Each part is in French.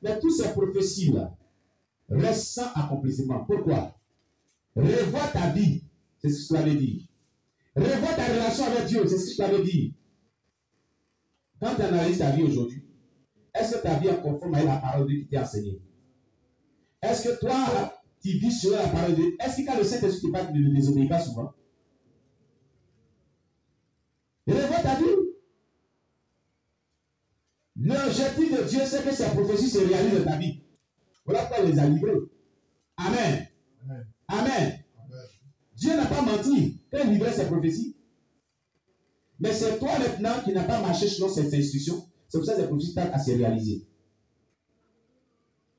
Mais toutes ces prophéties-là restent sans accomplissement. Pourquoi? Revois ta vie, c'est ce que cela veut dire. Revois ta relation avec Dieu, c'est ce que cela veut dire. Quand tu analyses ta vie aujourd'hui, est-ce que ta vie est conforme à la parole de Dieu qui t'est enseignée? Est-ce que toi, tu vis sur la parole de Dieu? Est-ce que quand le Saint-Esprit te parle, tu ne désobéis pas souvent? Revois ta vie. L'objectif de Dieu, c'est que ces prophéties se réalisent dans ta vie. Voilà pourquoi il les a livrées. Amen. Amen. Amen. Amen. Dieu n'a pas menti quand il livrait ses prophéties. Mais c'est toi maintenant qui n'as pas marché selon ces instructions. C'est pour ça que ces prophéties tardent à se réaliser.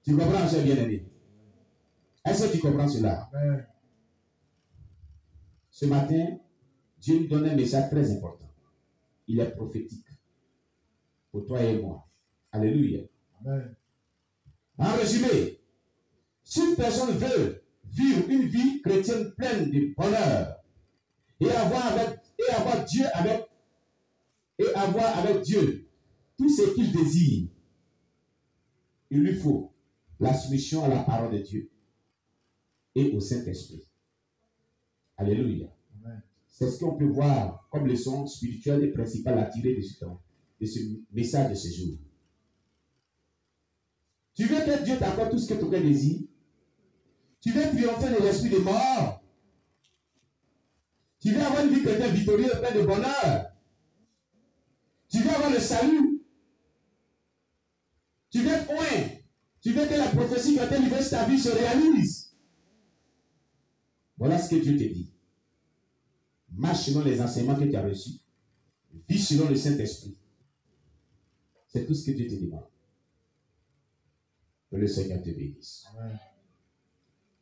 Tu comprends, cher bien-aimé? Est-ce que tu comprends cela? Amen. Ce matin, Dieu nous donne un message très important. Il est prophétique. Pour toi et moi. Alléluia. Amen. En résumé, si une personne veut vivre une vie chrétienne pleine de bonheur et avoir avec Dieu tout ce qu'il désire, il lui faut la soumission à la parole de Dieu et au Saint-Esprit. Alléluia. Amen. C'est ce qu'on peut voir comme leçon spirituelle et principale à tirer de ce message de ce jour. Tu veux que Dieu t'accorde tout ce que ton cœur désire? Tu veux triompher de l'esprit de mort? Tu veux avoir une vie chrétienne victorieuse, pleine de bonheur? Tu veux avoir le salut? Tu veux être loin? Tu veux que la prophétie qui a été livrée sur ta vie se réalise? Voilà ce que Dieu te dit. Marche selon les enseignements que tu as reçus. Vis selon le Saint-Esprit. C'est tout ce que Dieu te demande. Que le Seigneur te bénisse. Amen.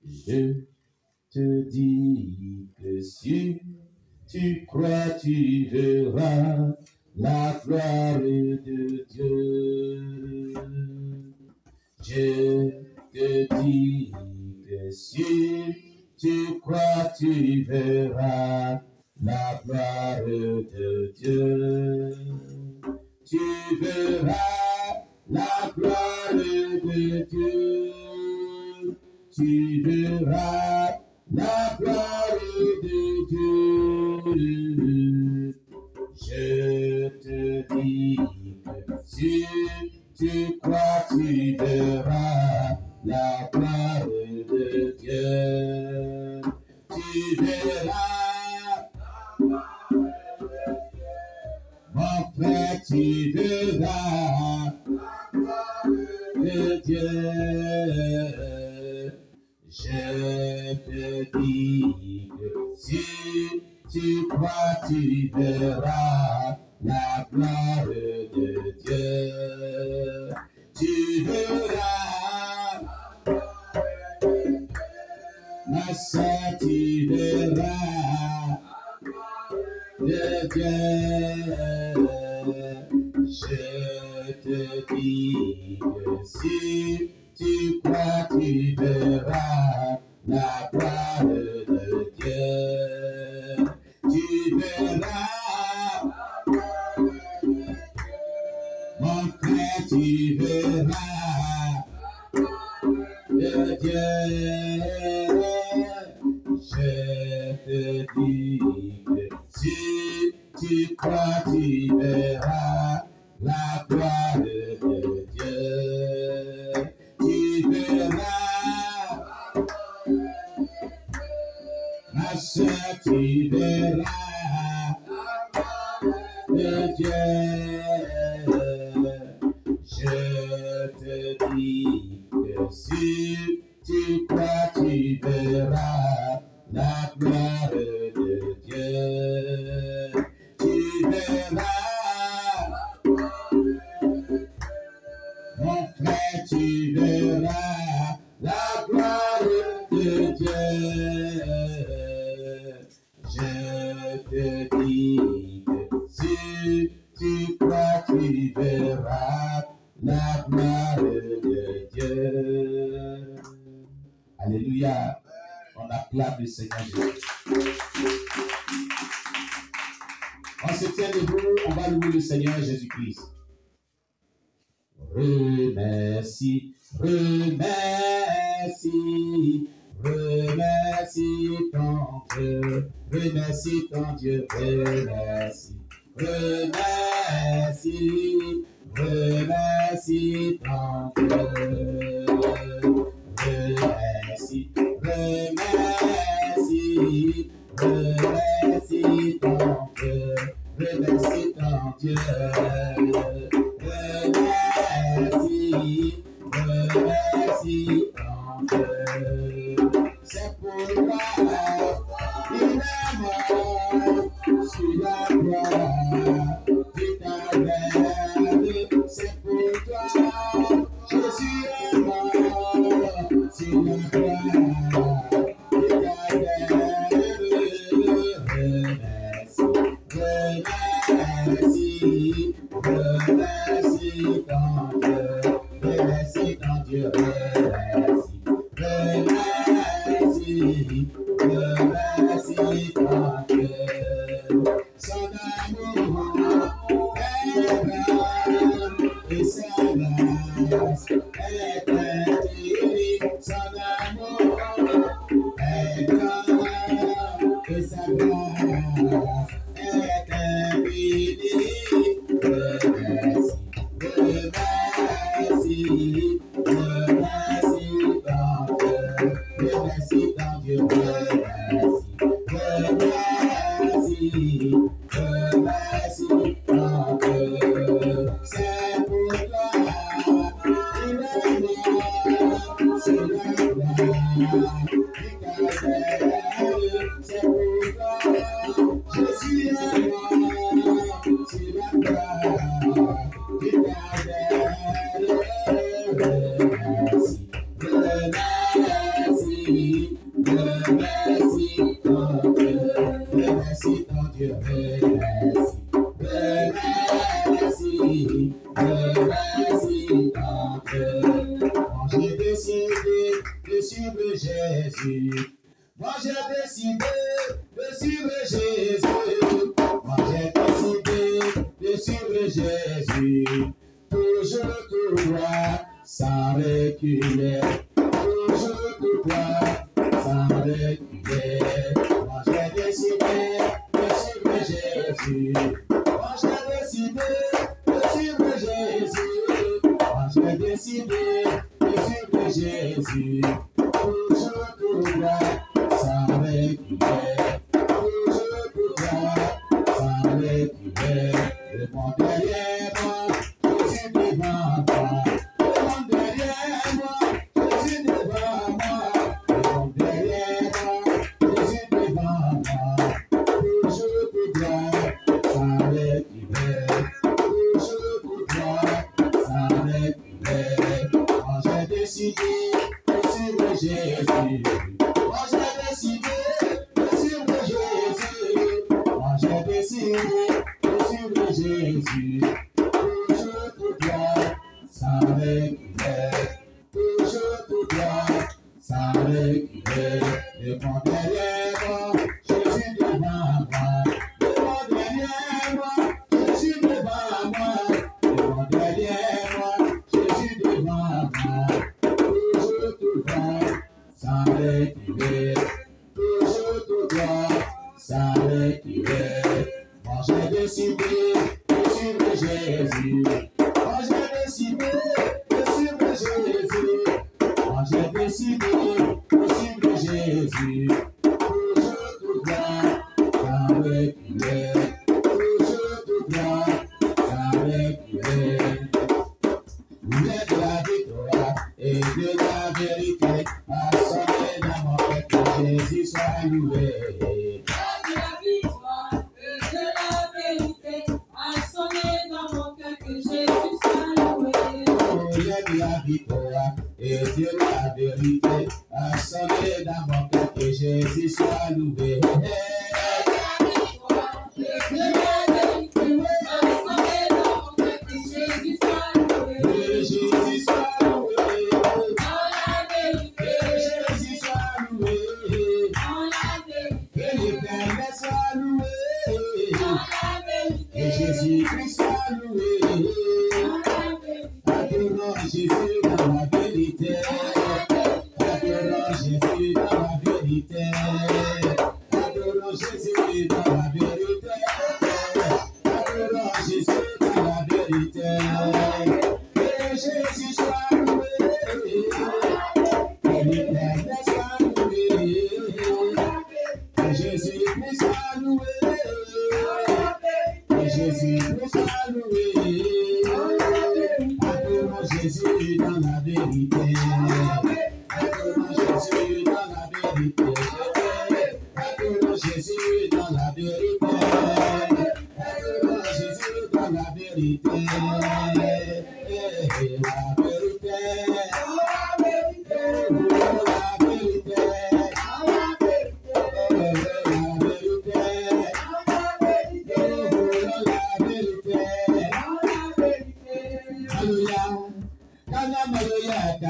Je te dis que si tu crois, tu verras la gloire de Dieu. Je te dis que si tu crois, tu verras la gloire de Dieu. Tu verras la gloire de Dieu. Tu verras la gloire de Dieu. Je te dis que si tu crois, tu verras la gloire de Dieu. Tu verras, mon frère, tu verras de Dieu. Je te dis que si tu crois, tu verras la gloire de Dieu. Tu verras, ma sœur, tu verras de Dieu. Je te dis que si tu crois, tu verras la gloire de Dieu. Tu verras, mon frère, tu verras de Dieu. Je te dis que si tu crois, tu verras la gloire de Dieu. Tu verras, ma sœur, tu verras de Dieu. Je te dis que si tu crois, tu verras la gloire de Dieu. Tu verras, mon frère, tu verras la gloire de Dieu. Je te dis que si tu crois, tu verras la gloire de Dieu. Alléluia. On acclame le Seigneur Jésus. On se tient debout, on va louer le Seigneur Jésus-Christ. remercie, remercie, remercie ton Dieu, remercie ton Dieu, remercie, remercie, remercie ton Dieu, remercie, remercie, remercie ton Dieu, remercie ton Dieu, remercie, remercie ton Dieu. C'est pourquoi il est mort sur la croix du Calvaire. C'est pourquoi Jésus est mort sur la croix du Calvaire. Remercie, remercie ton Dieu, remercie ton Dieu, remercie, remercie, remercie ton Dieu. Son amour est grand et sa grâce est infinie. Son amour est grand et sa grâce est infinie. Remercie, remercie, remercie ton Dieu, remercie ton Dieu, remercie, remercie ton Dieu. C'est pourquoi il est mort sur la croix du Calvaire. C'est pourquoi Jésus est mort sur la croix du Calvaire. Remercie, remercie, remercie ton Dieu, remercie ton Dieu, remercie, remercie, remercie ton Dieu. Moi j'ai décidé de suivre Jésus. Moi j'ai décidé de suivre Jésus. Moi j'ai décidé de suivre Jésus. Toujours tout droit, sans reculer. Toujours tout droit, sans reculer. Moi j'ai décidé de suivre Jésus. Moi j'ai décidé de suivre Jésus. Moi j'ai décidé de suivre Jésus. Toujours tout droit, sans reculer. Toujours tout droit, sans reculer. Le monde derrière moi, je suis devant toi. Le monde derrière moi, je suis devant moi. Le monde derrière moi, je suis devant moi. Toujours tout droit, sans reculer. Toujours tout droit, sans reculer. Moi j'ai décidé de suivre Jésus. Moi j'ai décidé de suivre Jésus. Moi j'ai décidé de suivre Jésus. Toujours tout droit, sans reculer. Toujours tout droit, sans reculer. Le monde derrière moi, je suis devant moi. Le monde derrière moi, je suis devant moi. Le monde derrière moi, je suis devant moi. Toujours tout droit, sans reculer. Toujours tout droit, sans reculer. Moi j'ai décidé de suivre Jésus. Moi j'ai décidé de suivre Jésus. Moi j'ai décidé de suivre Jésus. Toujours tout droit, sans reculer. Toujours tout droit, sans reculer. Il est de la victoire et de la vérité. À sonner dans mon cœur que Jésus soit loué. La victoire et Dieu la vérité a sonné dans mon cœur que Jésus soit loué. Jésus soit loué. Jésus soit loué. Que l'Éternel soit loué. Et Jésus-Christ soit loué. Jésus dans la vérité. Adorons Jésus dans la vérité. Adorons Jésus dans la vérité. Adorons Jésus dans la vérité. Que Jésus soit loué. Que l'Éternel soit loué. Que Jésus-Christ soit loué. Que Jésus-Christ soit loué. Adorons Jésus dans la vérité. Adorons Jésus dans la vérité. Adorons Jésus dans la vérité. Adorons Jésus dans la vérité. La vérité.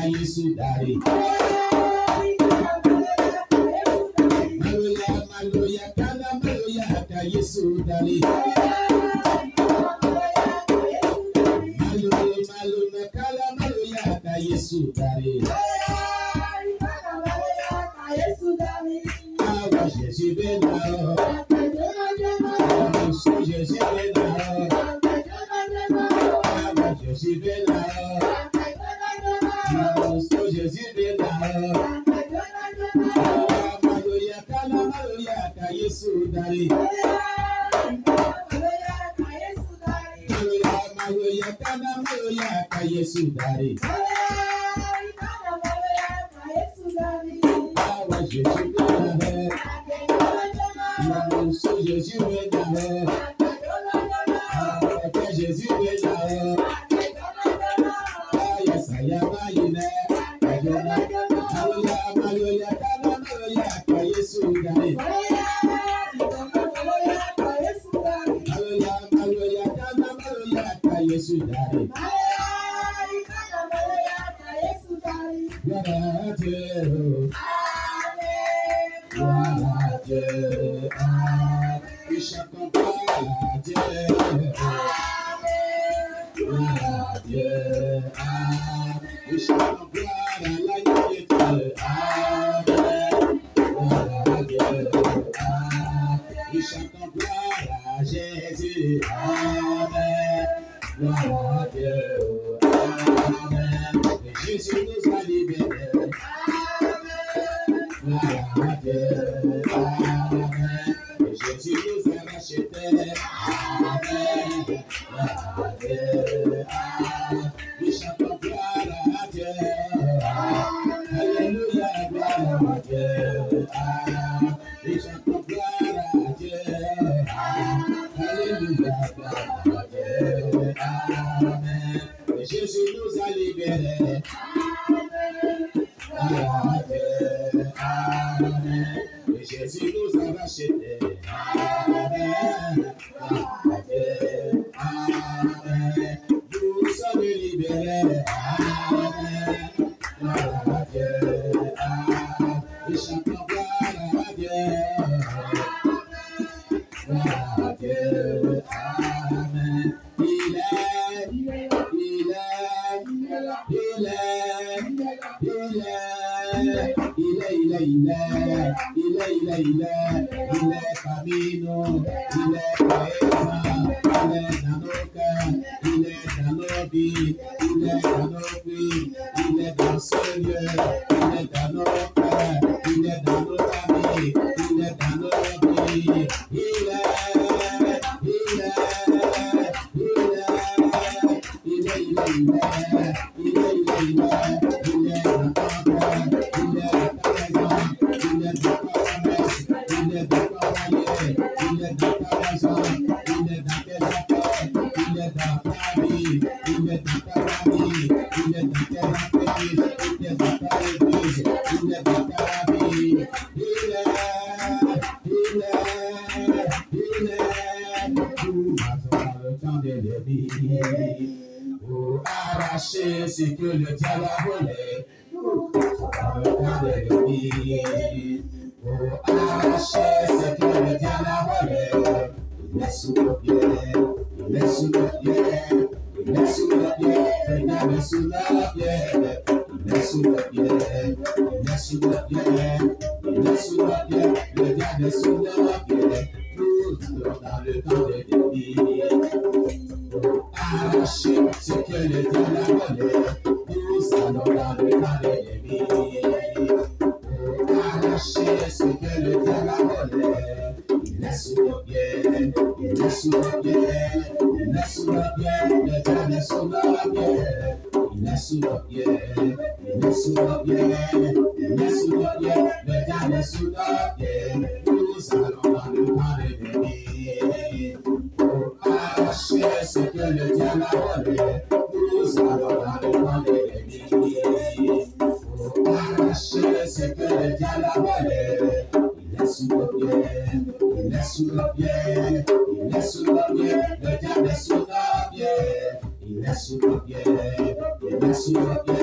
Yesu dari. Maloya kana maloya ka Yesu dari. Maloya kala maloya ka Yesu dari. Awa Jésus benaro. Jésus benaro. Awa Jésus benaro. Jésus benaro. Maloya kana maloya ka Yesu dari. Maloya kana maloya ka Yesu dari. Awa Jésus benaro. Jésus benaro. Jésus benaro. Maloya kana maloya ka Yesu dari. Maloya kana maloya ka Yesu dari. We shall compare we shall compare we shall compare Jésus. Jésus nous a libérés. Jésus nous a rachetés. We shall compare Alléluia, gloire à Dieu. We shall compare Alléluia, gloire à Dieu. Amen. Jésus nous a libérés. Amen. Jésus nous a rachetés. Amen. Amen. Nous sommes libérés. Amen. We shall compare Amen. Il est parmi nous, il est présent, il est dans nos cœurs, il est dans nos vies, il est dans nos vies, il est dans ce lieu, il est dans nos cœurs, il est dans nos familles, il est dans nos vies, il est pour arracher ce que le diable a volé, pour arracher ce que le diable a volé. Il est sous nos pieds, il est sous nos pieds, il Arracher ce que le diable a volé, nous allons dans le camp de l'ennemi. Arracher ce que le diable a volé, il est sous nos pieds, il est sous nos pieds, il est sous nos pieds, le diable est sous nos pieds, il est sous nos pieds, il est sous nos pieds, il est sous nos pieds, le diable est sous nos pieds, nous allons dans le camp de l'ennemi. Arracher ce que le diable a volé, nous allons dans le camp de l'ennemi. Arracher ce que le diable a volé, il est sous nos pieds, il est sous nos pieds, il est sous nos pieds, le diable est sous nos pieds, il est sous nos pieds, il est sous nos pieds,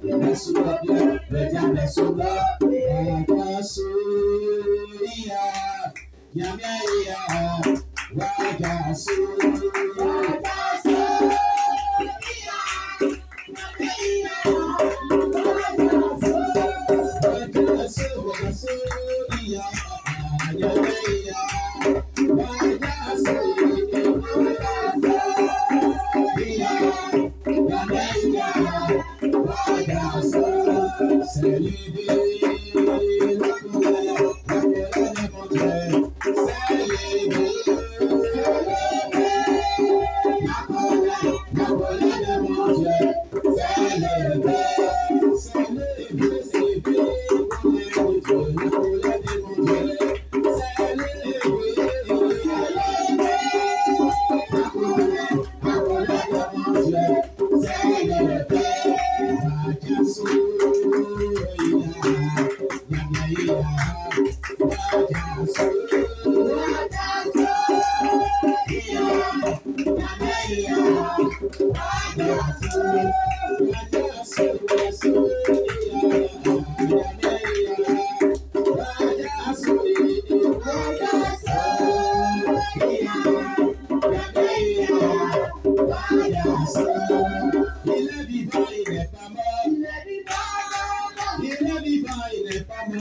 il est sous nos pieds, le diable est sous nos pieds. C'est